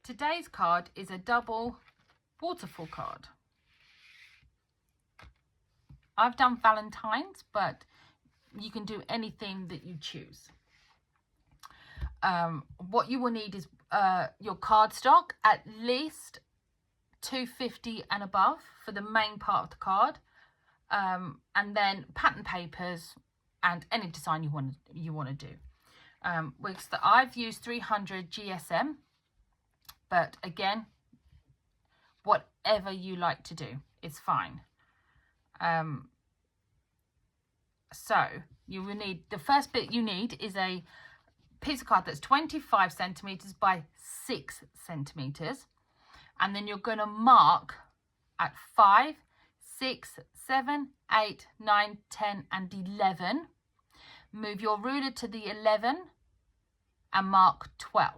Today's card is a double waterfall card. I've done Valentine's, but you can do anything that you choose. What you will need is your cardstock, at least 250 and above for the main part of the card, and then pattern papers and any design you want to do. I've used 300 GSM, but again, whatever you like to do is fine. So you will need, the first bit you need is a piece of card that's 25 centimeters by 6 centimeters, and then you're going to mark at 5, 6, 7, 8, 9, 10 and 11. Move your ruler to the 11 and mark 12.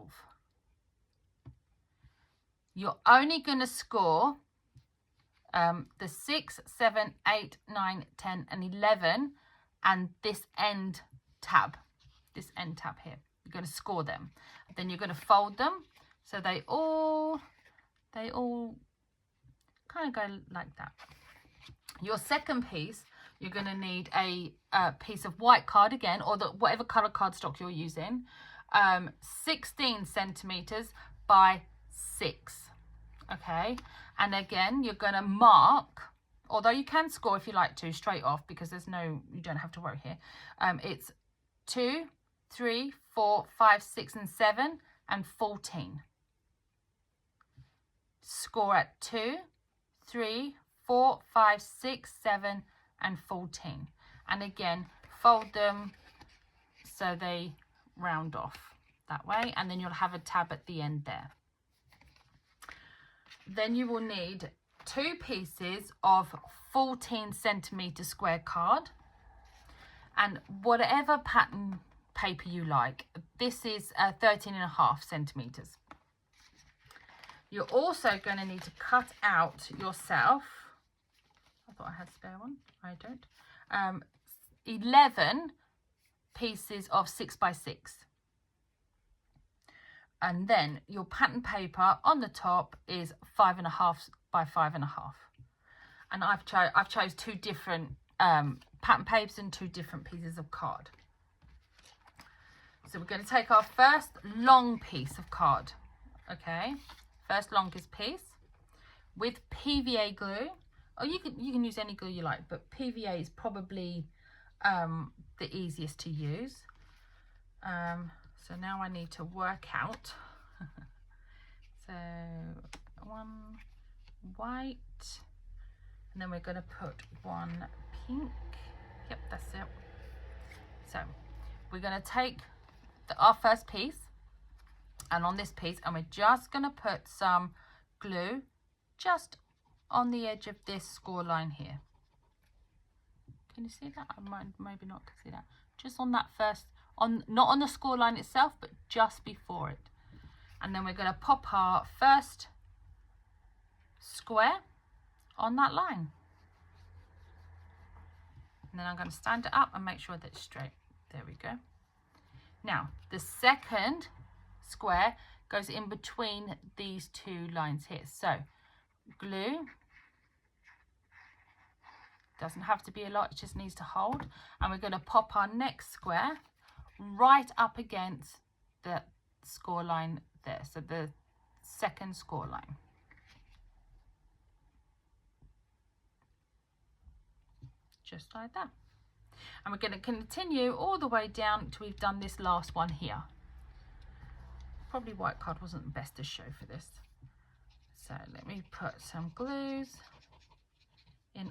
You're only going to score the 6, 7, 8, 9, 10 and 11 and this end tab here. You're going to score them. Then you're going to fold them so they all kind of go like that. Your second piece, you're going to need a piece of white card again, or whatever colour cardstock you're using, 16 centimeters by 6. Okay, and again you're going to mark, although you can score if you like to straight off, because you don't have to worry here. It's 2, 3, 4, 5, 6 and 7 and 14. Score at 2, 3, 4, 5, 6, 7 and 14. And again, fold them so they round off that way, and then you'll have a tab at the end there. Then you will need 2 pieces of 14 centimeter square card, and whatever pattern paper you like. This is 13.5 centimeters. You're also going to need to cut out yourself, I thought I had a spare one, I don't, 11 pieces of 6 by 6. And then your pattern paper on the top is 5.5 by 5.5. And I've chose 2 different pattern papers and 2 different pieces of card. So we're going to take our first long piece of card. Okay, first longest piece with PVA glue. Or you can use any glue you like, but PVA is probably the easiest to use. So now I need to work out. So 1 white, and then we're going to put 1 pink. Yep, that's it. So we're going to take our first piece, and on this piece, and we're just going to put some glue just on the edge of this score line here. Can you see that? I might maybe not see that. Just on that first, not on the score line itself, but just before it. And then we're going to pop our first square on that line. And then I'm going to stand it up and make sure that it's straight. There we go. Now, the second square goes in between these 2 lines here. So, glue. Doesn't have to be a lot, it just needs to hold. And we're going to pop our next square right up against the score line there. So the second score line. Just like that. And we're going to continue all the way down until we've done this last one here. Probably white card wasn't the best to show for this. So let me put some glues in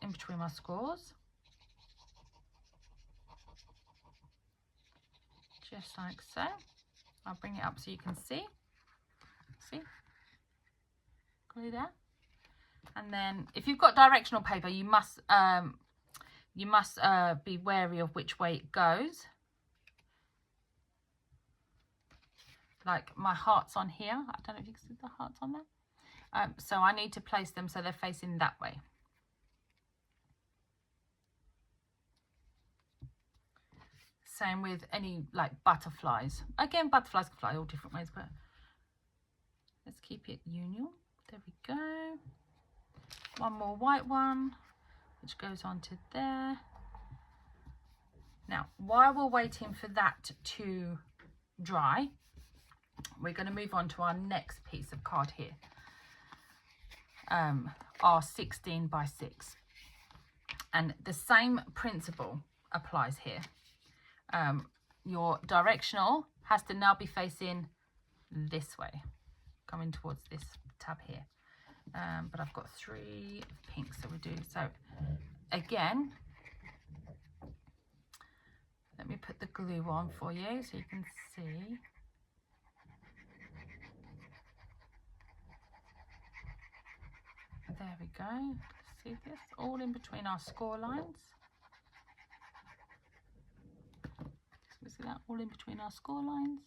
in between my scores. Just like so. I'll bring it up so you can see. See? Glue there. And then if you've got directional paper, you must be wary of which way it goes. Like my heart's on here. I don't know if you can see the hearts on there. So I need to place them so they're facing that way. Same with any like butterflies. Again, butterflies can fly all different ways, but Let's keep it union. There we go. One more white one, which goes onto there. Now, while we're waiting for that to dry, we're going to move on to our next piece of card here. Our 16 by 6. And the same principle applies here. Your directional has to now be facing this way, coming towards this tab here. But I've got 3 pinks, so we do. So again, let me put the glue on for you so you can see. There we go. See this? All in between our score lines. See that? All in between our score lines.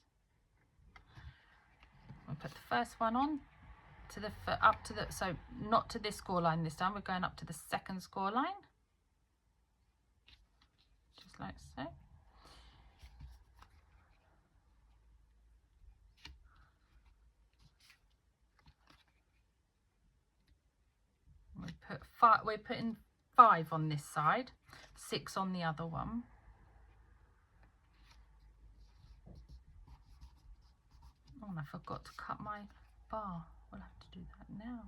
We'll put the first one on to the so not to this score line this time. We're going up to the second score line, just like so. We're putting 5 on this side, 6 on the other one. Oh, and I forgot to cut my bar. We'll have to do that now.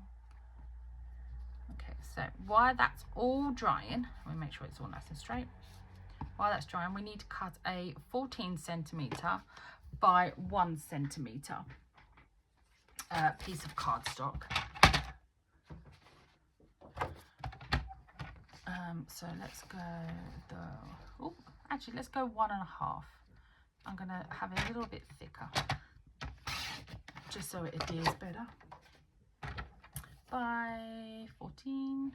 Okay, so while that's all drying, let me make sure it's all nice and straight. While that's drying, we need to cut a 14 centimetre by 1 centimetre piece of cardstock. So let's go actually let's go 1.5. I'm gonna have it a little bit thicker, just so it adheres better. By 14,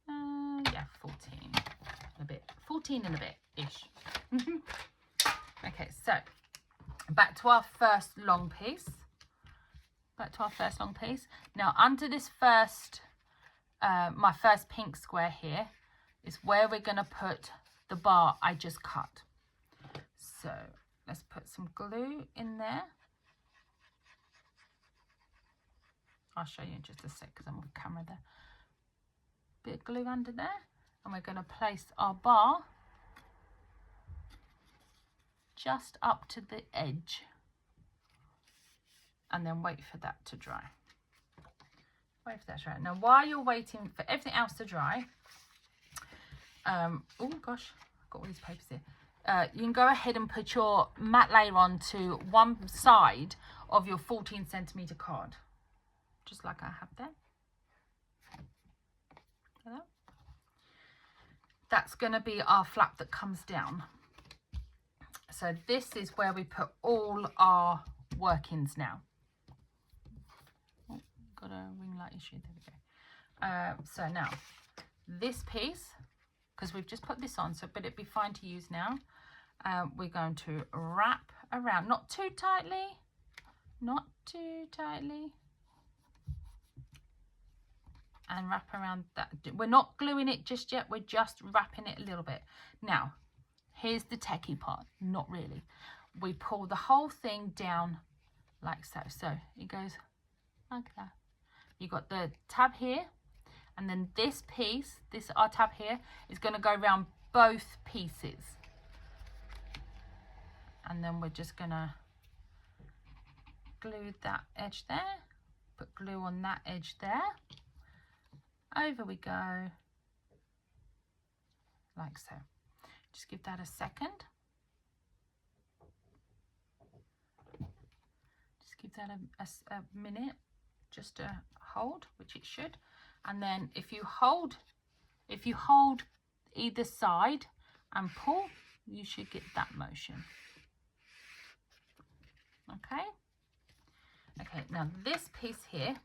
yeah, 14 a bit, 14 and a bit ish. Okay, so back to our first long piece. Now under this first my first pink square here is where we're going to put the bar I just cut. So let's put some glue in there. I'll show you in just a sec because I'm off camera there. Bit of glue under there, and we're going to place our bar just up to the edge and then wait for that to dry. Wait for that to dry. Now, while you're waiting for everything else to dry, oh gosh, I've got all these papers here. You can go ahead and put your matte layer on to one side of your 14 centimetre card, just like I have there. Hello? That's going to be our flap that comes down. So this is where we put all our workings now. Oh, got a ring light issue. There we go. So now this piece, because we've just put this on, so but it'd be fine to use now. We're going to wrap around, not too tightly, and wrap around that. We're not gluing it just yet, we're just wrapping it a little bit. Now, here's the techie part, not really. We pull the whole thing down like so. So it goes like that. You got the tab here, and then this piece, our tab here, is going to go around both pieces. And then we're just going to glue that edge there, put glue on that edge there. Over we go, like so. Just give that a second. Just give that a minute just to hold, which it should. And then if you hold either side and pull, you should get that motion. Okay. Okay, now this piece here,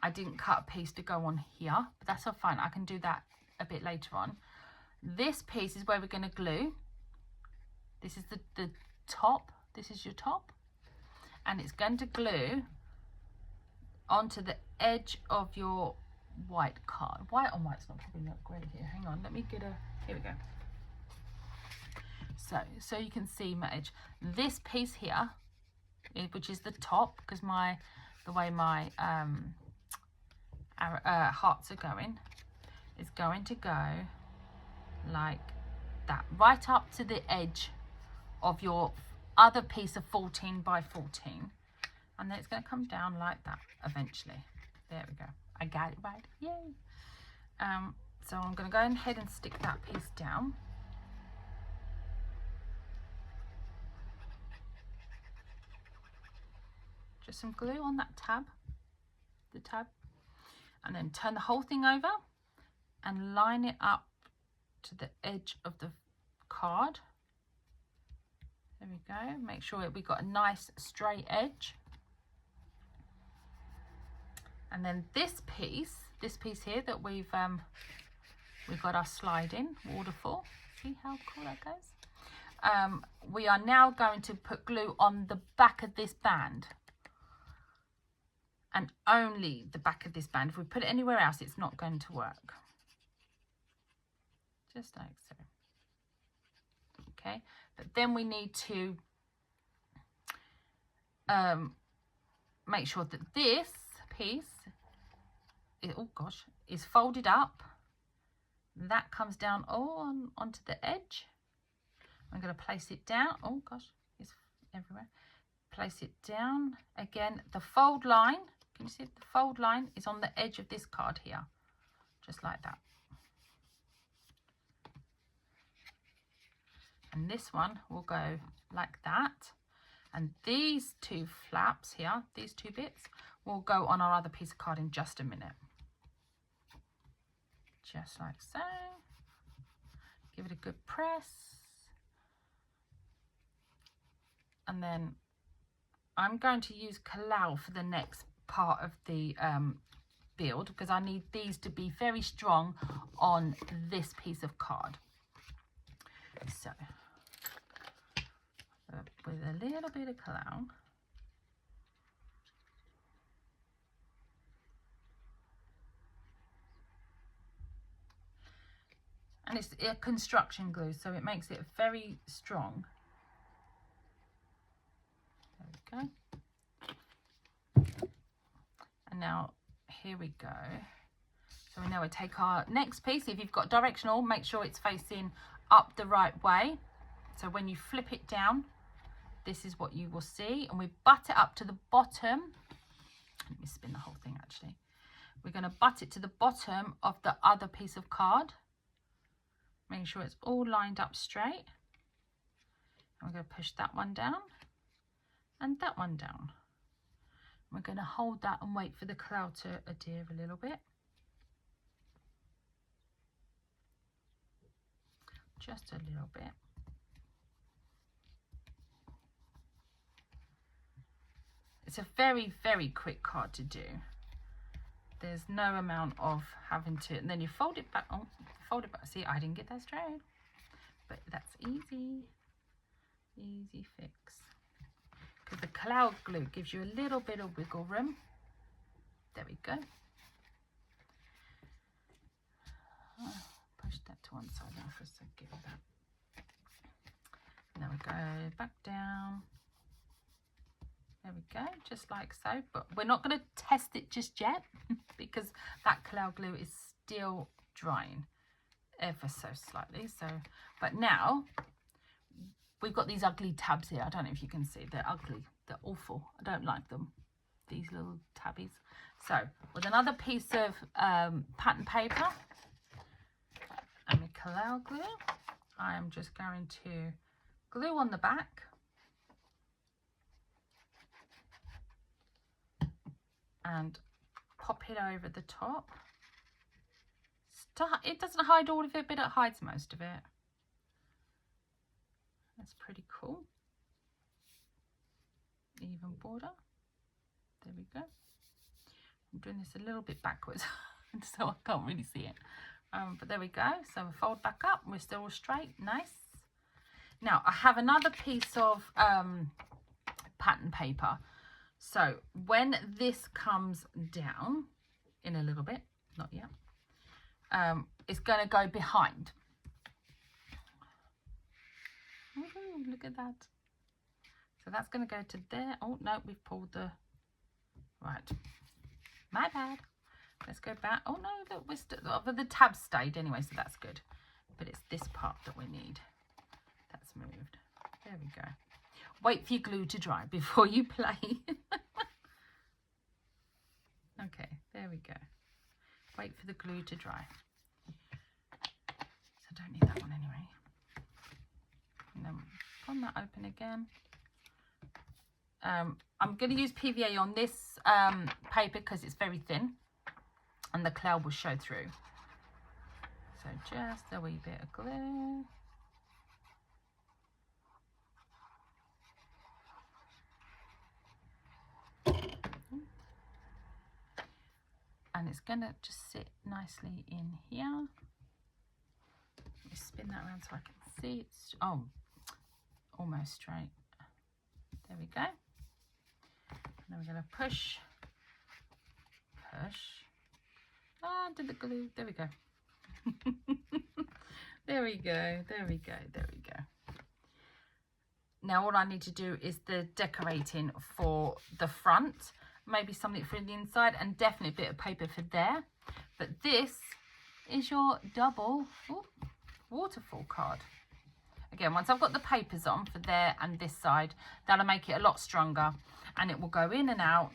I didn't cut a piece to go on here, but that's all fine. I can do that a bit later on. This piece is where we're going to glue. This is the top. This is your top. And it's going to glue onto the edge of your white card. White on white's not probably not great here. Hang on, let me get here we go. So you can see my edge. This piece here which is the top, because the way my hearts are going, is going to go like that, right up to the edge of your other piece of 14 by 14, and then it's going to come down like that eventually. There we go. I got it right. Yay. So I'm going to go ahead and stick that piece down. Just some glue on that tab, and then turn the whole thing over and line it up to the edge of the card. There we go. Make sure we got a nice straight edge. And then this piece here that we've got our sliding waterfall. See how cool that goes? We are now going to put glue on the back of this band, and only the back of this band. If we put it anywhere else, it's not going to work. Just like so. Okay, but then we need to make sure that this piece is folded up. That comes down all onto the edge. I'm going to place it down. Oh gosh, it's everywhere. Place it down again. The fold line, can you see it? The fold line is on the edge of this card here, just like that. And this one will go like that. And these two flaps here, these two bits, will go on our other piece of card in just a minute. Just like so. Give it a good press. And then I'm going to use Kalal for the next part of the build, because I need these to be very strong on this piece of card. So, with a little bit of Kalal. And it's a construction glue, so it makes it very strong. There we go. And now here we go. So we now we take our next piece. If you've got directional, make sure it's facing up the right way. So when you flip it down, this is what you will see. And we butt it up to the bottom. Let me spin the whole thing actually. We're going to butt it to the bottom of the other piece of card. Make sure it's all lined up straight. And we're going to push that one down and that one down. We're going to hold that and wait for the cloud to adhere a little bit. Just a little bit. It's a very, very quick card to do. There's no amount of having to, and then you fold it back. Oh, fold it back. See, I didn't get that straight, but that's easy. Easy fix. Because the cloud glue gives you a little bit of wiggle room. There we go. Oh, push that to one side now for a second. There we go. Back down. There we go, just like so. But we're not going to test it just yet because that cloud glue is still drying ever so slightly. So, but now we've got these ugly tabs here. I don't know if you can see. They're ugly. They're awful. I don't like them. These little tabbies. So with another piece of pattern paper and the cloud glue, I am just going to glue on the back. And pop it over the top. It doesn't hide all of it, but it hides most of it. That's pretty cool. Even border. There we go. I'm doing this a little bit backwards, so I can't really see it. But there we go. So we fold back up. We're still straight. Nice. Now I have another piece of pattern paper. So when this comes down in a little bit, not yet, it's going to go behind. Woohoo, look at that. So that's going to go to there. Oh, no, we've pulled the... Right. My bad. Let's go back. Oh, no, look, we're still... Oh, the tab stayed anyway, so that's good. But it's this part that we need. That's moved. There we go. Wait for your glue to dry before you play. Okay, there we go. Wait for the glue to dry. So I don't need that one anyway. And then pull that open again. I'm going to use PVA on this paper because it's very thin and the cloud will show through. So just a wee bit of glue. And it's going to just sit nicely in here. Let me spin that around so I can see. It's almost straight. There we go. And then we're going to push. Ah, did the glue. There we go. There we go. There we go. There we go. Now all I need to do is the decorating for the front. Maybe something for the inside and definitely a bit of paper for there. But this is your double waterfall card. Again, once I've got the papers on for there and this side, that'll make it a lot stronger and it will go in and out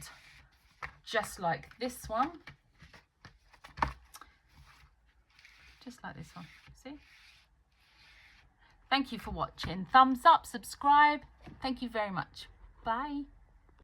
just like this one. Just like this one, see? Thank you for watching. Thumbs up, subscribe. Thank you very much. Bye.